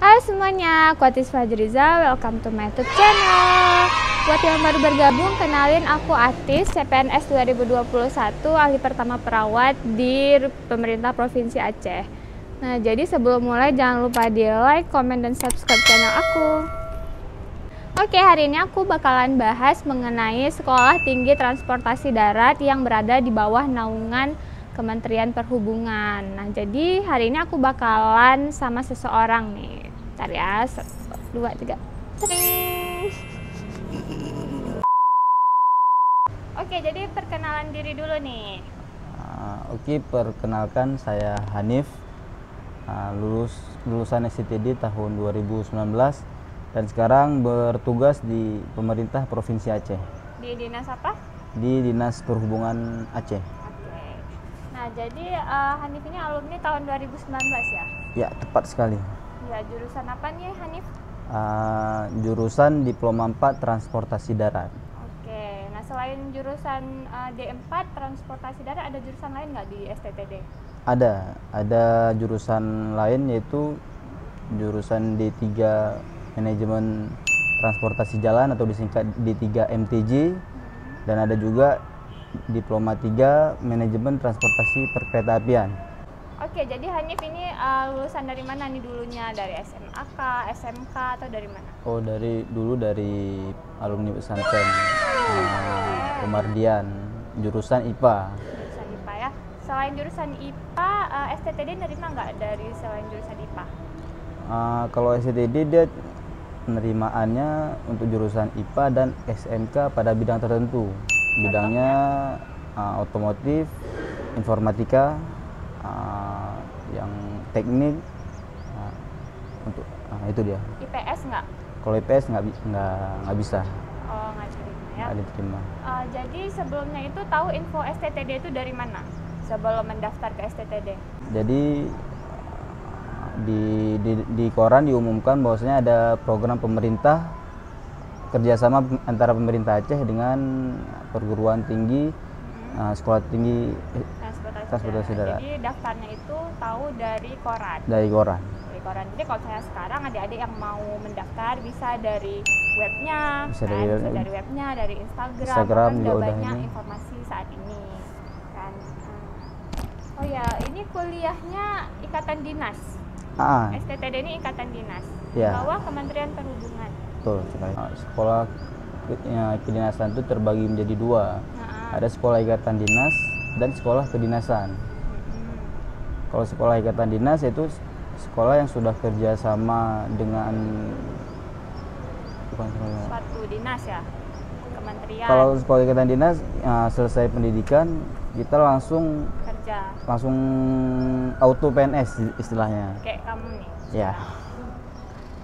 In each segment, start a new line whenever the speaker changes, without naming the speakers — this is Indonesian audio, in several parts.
Halo semuanya, aku Atis Fajriza, welcome to my YouTube channel. Buat yang baru bergabung, kenalin aku Atis, CPNS 2021, ahli pertama perawat di pemerintah Provinsi Aceh. Nah, jadi sebelum mulai jangan lupa di like, komen, dan subscribe channel aku. Oke, hari ini aku bakalan bahas mengenai Sekolah Tinggi Transportasi Darat yang berada di bawah naungan Kementerian Perhubungan. Nah, jadi hari ini aku bakalan sama seseorang nih. Bentar ya, 1, 2, 3. Oke, jadi perkenalan diri dulu nih.
Oke, perkenalkan saya Hanif, lulusan STTD tahun 2019 dan sekarang bertugas di pemerintah Provinsi Aceh.
Di dinas apa?
Di Dinas Perhubungan Aceh.
Oke. Nah, jadi Hanif ini alumni tahun 2019 ya?
Ya, tepat sekali.
Ya, jurusan apa nih Hanif?
Jurusan Diploma 4 Transportasi Darat.
Oke. Nah, selain jurusan D4 Transportasi Darat, ada jurusan lain nggak di STTD?
Ada jurusan lain yaitu jurusan D3 Manajemen Transportasi Jalan atau disingkat D3 MTJ, dan ada juga Diploma 3 Manajemen Transportasi Perkeretaapian.
Oke, jadi Hanif ini lulusan dari mana nih dulunya? Dari SMAK, SMK, atau dari mana?
Oh, dari alumni pesantren Pemardian, jurusan IPA.
Jurusan IPA ya. Selain jurusan IPA, STTD nerima nggak dari selain jurusan IPA?
Kalau STTD dia penerimaannya untuk jurusan IPA dan SMK pada bidang tertentu. Bidangnya otomotif, informatika, yang teknik, untuk itu dia.
IPS nggak?
Kalau IPS nggak bisa.
Oh, nggak diterima ya.
Nggak diterima.
Jadi sebelumnya itu tahu info STTD itu dari mana? Sebelum mendaftar ke STTD?
Jadi di koran diumumkan bahwasanya ada program pemerintah kerjasama antara pemerintah Aceh dengan perguruan tinggi sekolah tinggi transportasi darat.
Jadi daftarnya itu tahu dari koran.
Dari koran.
Dari koran. Jadi kalau saya sekarang adik-adik yang mau mendaftar bisa dari webnya,
bisa
dari webnya, dari Instagram kan udah banyak informasi saat ini kan. Oh ya, ini kuliahnya ikatan dinas. STTD ini ikatan dinas.
Ya.
Bawah Kementerian Perhubungan.
Betul sekali. Sekolah kedinasan itu terbagi menjadi dua. Ada sekolah ikatan dinas dan sekolah kedinasan. Kalau sekolah ikatan dinas itu sekolah yang sudah kerjasama dengan
suatu dinas ya, kementerian.
Kalau sekolah ikatan dinas selesai pendidikan kita langsung
kerja,
langsung auto PNS istilahnya.
Kayak kamu nih.
Ya.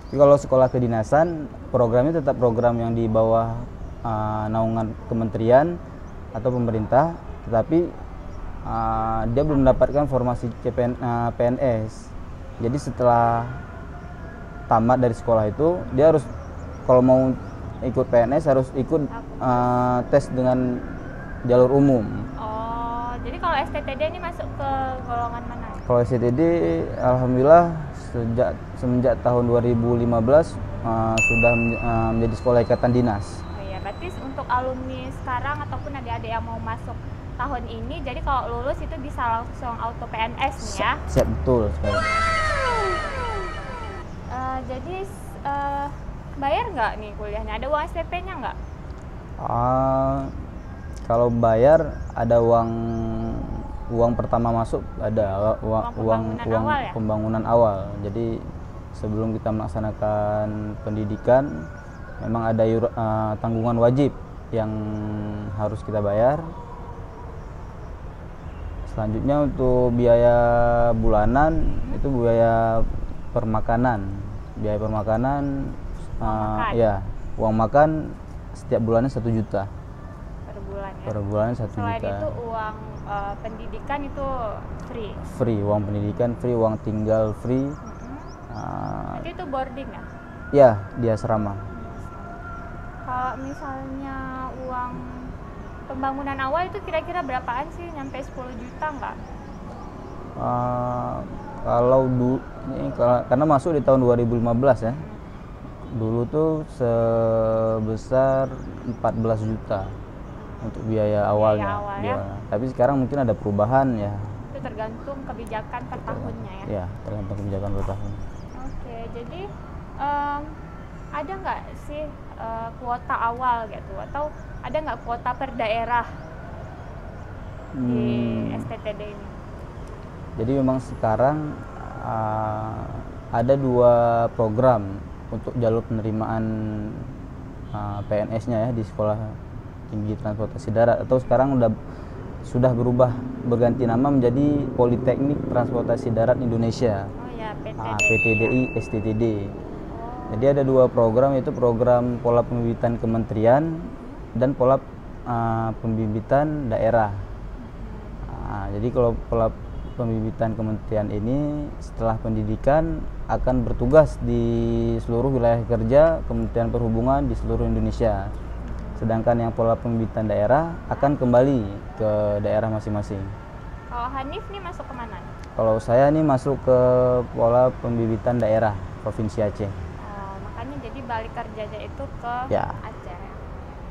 Tapi kalau sekolah kedinasan programnya tetap program yang di bawah naungan kementerian atau pemerintah, tetapi dia belum mendapatkan formasi PNS. Jadi setelah tamat dari sekolah itu dia harus, kalau mau ikut PNS harus ikut tes dengan jalur umum.
Oh, jadi kalau STTD ini masuk ke golongan mana?
Kalau STTD alhamdulillah semenjak tahun 2015 sudah menjadi sekolah ikatan dinas.
Oh iya, berarti untuk alumni sekarang ataupun adik-adik yang mau masuk tahun ini, jadi kalau lulus itu bisa langsung auto PNS nih ya?
Siap, betul sekali.
Jadi bayar nggak nih kuliahnya? Ada uang SPP-nya nggak?
Kalau bayar ada uang pertama masuk, ada uang pembangunan awal. Jadi sebelum kita melaksanakan pendidikan memang ada tanggungan wajib yang harus kita bayar. Selanjutnya untuk biaya bulanan itu biaya permakanan. Biaya permakanan ya, uang makan setiap bulannya 1 juta.
Per bulan ya?
Per bulan 1 juta.
Selain itu uang pendidikan itu free?
Free, uang pendidikan free, uang tinggal free.
Jadi itu boarding ya?
Ya, di asrama.
Kalau misalnya uang pembangunan awal itu kira-kira berapaan sih? Nyampe 10 juta nggak?
Kalau Ini karena masuk di tahun 2015 ya. Dulu tuh sebesar 14 juta untuk biaya awalnya.
awal ya.
Tapi sekarang mungkin ada perubahan ya.
Itu tergantung kebijakan per tahunnya ya.
Ya, tergantung kebijakan per tahun.
Oke, jadi ada nggak sih kuota awal gitu, atau ada nggak kuota per daerah di STTD ini?
Jadi memang sekarang ada 2 program untuk jalur penerimaan PNS-nya ya di Sekolah Tinggi Transportasi Darat, atau sekarang sudah berubah berganti nama menjadi Politeknik Transportasi Darat Indonesia.
Oh ya,
PTDI STTD. Jadi ada 2 program, yaitu program pola pembibitan kementerian dan pola pembibitan daerah. Jadi kalau pola pembibitan kementerian ini setelah pendidikan akan bertugas di seluruh wilayah kerja Kementerian Perhubungan di seluruh Indonesia. Sedangkan yang pola pembibitan daerah akan kembali ke daerah masing-masing.
Kalau Hanif nih masuk ke mana?
Kalau saya nih masuk ke pola pembibitan daerah Provinsi Aceh.
Oh, makanya jadi balik kerjanya itu ke Aceh.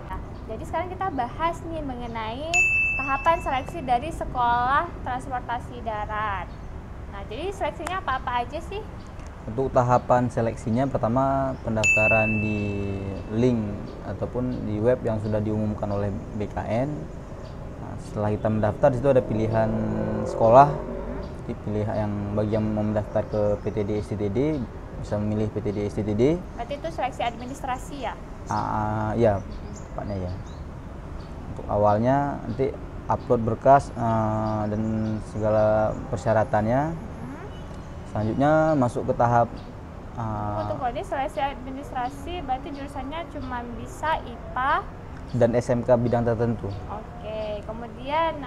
Nah, jadi sekarang kita bahas nih mengenai tahapan seleksi dari Sekolah Transportasi Darat. Nah, jadi seleksinya apa-apa aja sih?
Untuk tahapan seleksinya, pertama pendaftaran di link ataupun di web yang sudah diumumkan oleh BKN. Nah, setelah kita mendaftar, di situ ada pilihan sekolah. Pilih yang bagi yang mau mendaftar ke PTD STTD bisa memilih PTD STTD.
Berarti itu seleksi administrasi ya?
Ya, tepatnya ya. Untuk awalnya nanti upload berkas dan segala persyaratannya. Selanjutnya masuk ke tahap
Tunggu, ini seleksi administrasi berarti jurusannya cuma bisa IPA
dan SMK bidang tertentu.
Oke, kemudian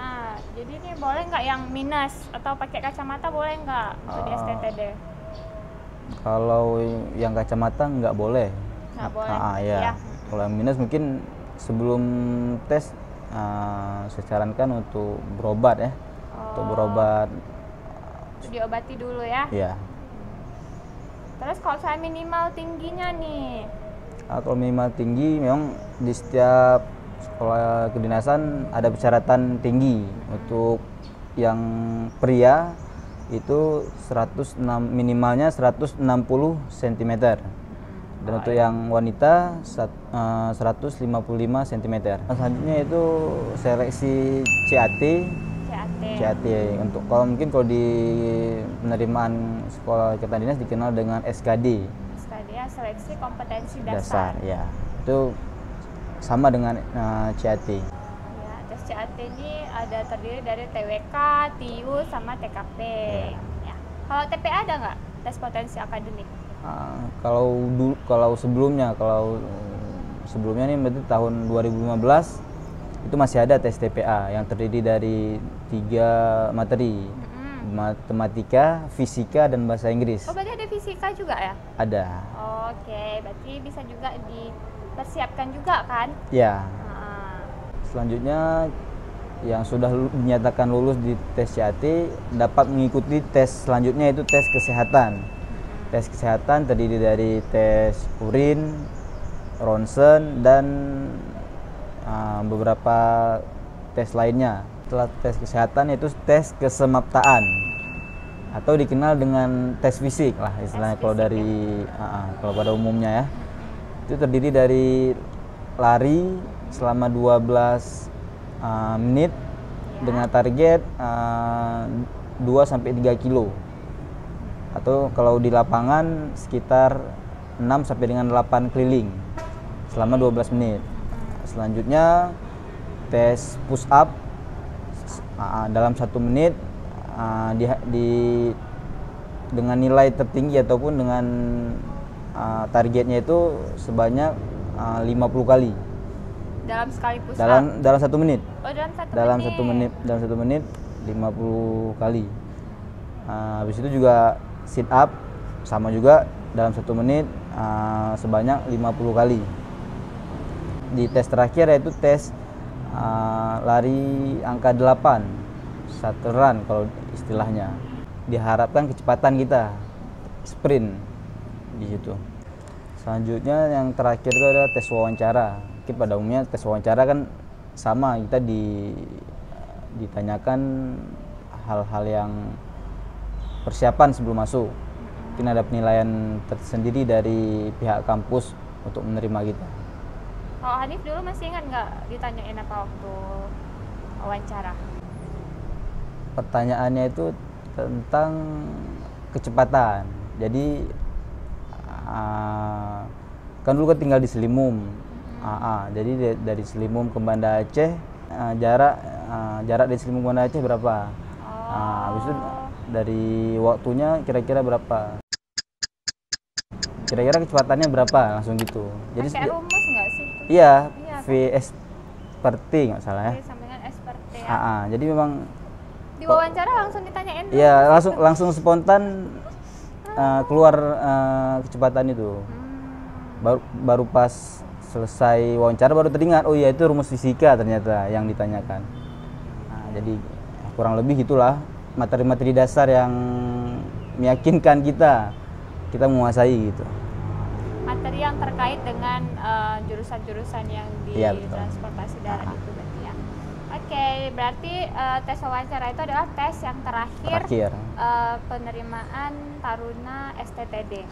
jadi ini boleh nggak yang minus atau pakai kacamata, boleh nggak untuk di STTD?
Kalau yang kacamata nggak boleh.
Nggak boleh.
Ya. Kalau yang minus mungkin sebelum tes saya sarankan untuk berobat ya. Untuk berobat.
Diobati dulu ya.
Iya.
Terus kalau saya minimal tingginya nih?
Kalau minimal tinggi memang di setiap sekolah kedinasan ada persyaratan tinggi. Untuk yang pria itu minimalnya 160 cm. Dan untuk yang wanita 155 cm. Selanjutnya itu seleksi CAT. Untuk kalau di penerimaan sekolah ikatan dinas dikenal dengan SKD.
SKD ya, seleksi kompetensi dasar.
Ya. Itu sama dengan CAT.
Ya, tes CAT ini ada terdiri dari TWK, TIU sama TKP. Ya. Kalau TPA ada nggak tes potensi akademik?
Kalau sebelumnya nih berarti tahun 2015 itu masih ada tes TPA yang terdiri dari 3 materi, matematika, fisika, dan bahasa Inggris.
Oh, berarti ada fisika juga ya?
Ada.
Oke, berarti bisa juga dipersiapkan juga kan?
Ya. Selanjutnya yang sudah dinyatakan lulus di tes CAT dapat mengikuti tes selanjutnya, itu tes kesehatan. Tes kesehatan terdiri dari tes urin, ronsen, dan beberapa tes lainnya. Setelah tes kesehatan yaitu tes kesemaptaan atau dikenal dengan tes fisik lah istilahnya kalau pada umumnya ya. Itu terdiri dari lari selama 12 menit dengan target 2-3 kilo, atau kalau di lapangan sekitar 6 dengan 8 keliling selama 12 menit. Selanjutnya tes push up dalam 1 menit dengan nilai tertinggi ataupun dengan targetnya itu sebanyak 50 kali.
Dalam sekali push up?
Dalam 1 menit.
Oh, dalam 1 menit.
Dalam 1 menit 50 kali. Habis itu juga sit up sama juga dalam 1 menit sebanyak 50 kali. Di tes terakhir yaitu tes lari angka 8, shuttle run kalau istilahnya. Diharapkan kecepatan kita sprint di situ. Selanjutnya yang terakhir itu adalah tes wawancara. Mungkin pada umumnya tes wawancara kan sama, kita ditanyakan hal-hal yang persiapan sebelum masuk. Mungkin ada penilaian tersendiri dari pihak kampus untuk menerima kita.
Kalau Hanif dulu masih ingat nggak ditanyain apa waktu wawancara?
Pertanyaannya itu tentang kecepatan. Jadi kan dulu kan tinggal di Selimum. Jadi dari Selimum ke Banda Aceh, jarak dari Selimum ke Banda Aceh berapa? Habis itu dari waktunya kira-kira berapa? Kira-kira kecepatannya berapa? Langsung gitu. Jadi
pakai rumus nggak sih?
Iya, VS per T nggak salah ya.
Sama dengan SPT ya.
Jadi memang
di wawancara langsung ditanyain.
Iya, langsung spontan keluar kecepatan itu. Baru pas selesai wawancara baru teringat, oh iya itu rumus fisika ternyata yang ditanyakan. Jadi kurang lebih gitulah materi-materi dasar yang meyakinkan kita menguasai gitu.
Materi yang terkait dengan jurusan-jurusan yang di transportasi darat itu berarti ya. Oke, berarti tes wawancara itu adalah tes yang terakhir. Penerimaan Taruna STTD.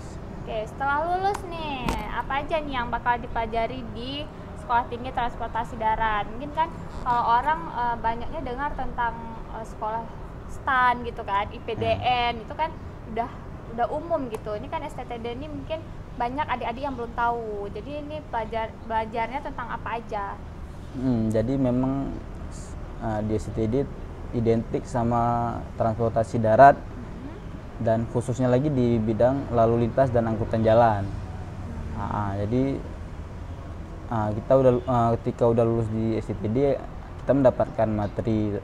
Oke, setelah lulus nih, apa aja nih yang bakal dipelajari di Sekolah Tinggi Transportasi Darat? Mungkin kan kalau orang banyaknya dengar tentang sekolah STAN gitu kan, IPDN itu kan udah umum gitu. Ini kan STTD ini mungkin banyak adik-adik yang belum tahu. Jadi ini belajarnya tentang apa aja?
Jadi memang di STTD identik sama transportasi darat. Dan khususnya lagi di bidang lalu lintas dan angkutan jalan. Jadi ketika udah lulus di STTD kita mendapatkan materi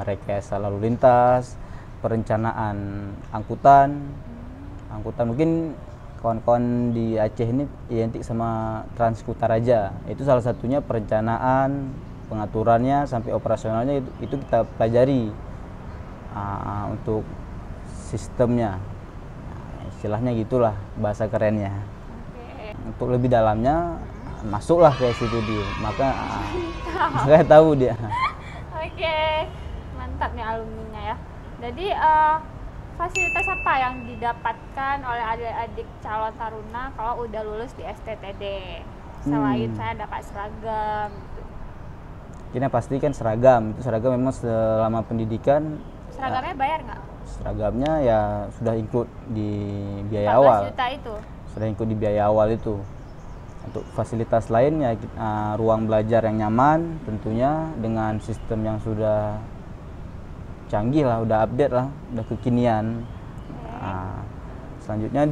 rekayasa lalu lintas, perencanaan angkutan mungkin kawan-kawan di Aceh ini identik sama Transkutaraja. Itu salah satunya perencanaan, pengaturannya sampai operasionalnya itu kita pelajari untuk sistemnya, istilahnya gitulah bahasa kerennya. Untuk lebih dalamnya masuklah ke STTD, maka tahu dia.
Mantap nih alumninya ya. Jadi fasilitas apa yang didapatkan oleh adik-adik calon taruna kalau udah lulus di STTD? Selain saya dapat seragam gitu.
Ini pasti kan seragam, itu seragam memang selama pendidikan.
Seragamnya bayar nggak?
Seragamnya ya sudah include di biaya awal.
14 juta itu?
Sudah include di biaya awal itu. Untuk fasilitas lainnya, ruang belajar yang nyaman tentunya dengan sistem yang sudah canggih lah, udah update lah, udah kekinian. Selanjutnya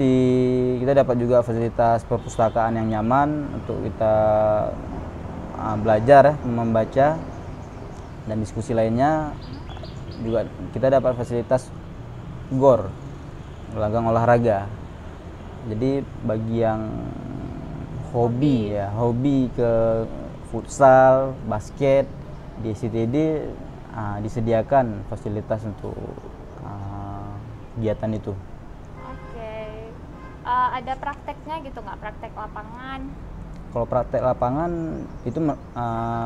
kita dapat juga fasilitas perpustakaan yang nyaman untuk kita belajar, membaca, dan diskusi lainnya. Juga kita dapat fasilitas GOR, gelanggang olahraga. Jadi bagi yang hobi ke futsal, basket, di STTD disediakan fasilitas untuk kegiatan itu.
Ada prakteknya gitu nggak? Praktek lapangan?
Kalau praktek lapangan itu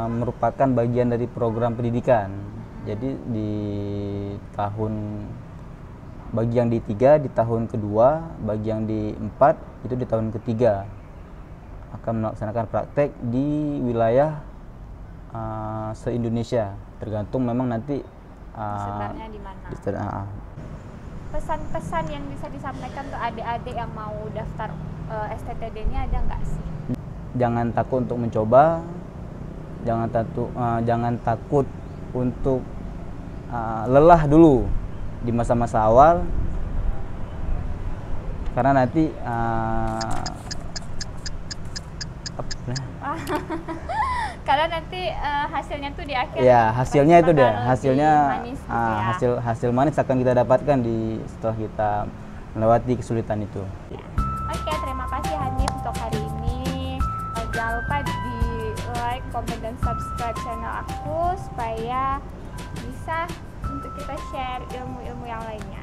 merupakan bagian dari program pendidikan. Jadi bagi yang di 3 di tahun kedua, bagi yang di 4 itu di tahun ketiga akan melaksanakan praktek di wilayah se-Indonesia, tergantung memang nanti
sebenarnya di mana. Pesan-pesan yang bisa disampaikan ke adik-adik yang mau daftar STTD ini ada nggak sih?
Jangan takut untuk mencoba, jangan takut untuk lelah dulu di masa-masa awal, karena nanti
karena nanti hasilnya tuh di akhir.
Ya, hasilnya itu deh,
manis gitu ya.
hasil manis akan kita dapatkan setelah kita melewati kesulitan itu.
Oke, terima kasih Hanif untuk hari ini. Jangan lupa di like, comment, dan subscribe channel aku supaya bisa untuk kita share ilmu-ilmu yang lainnya.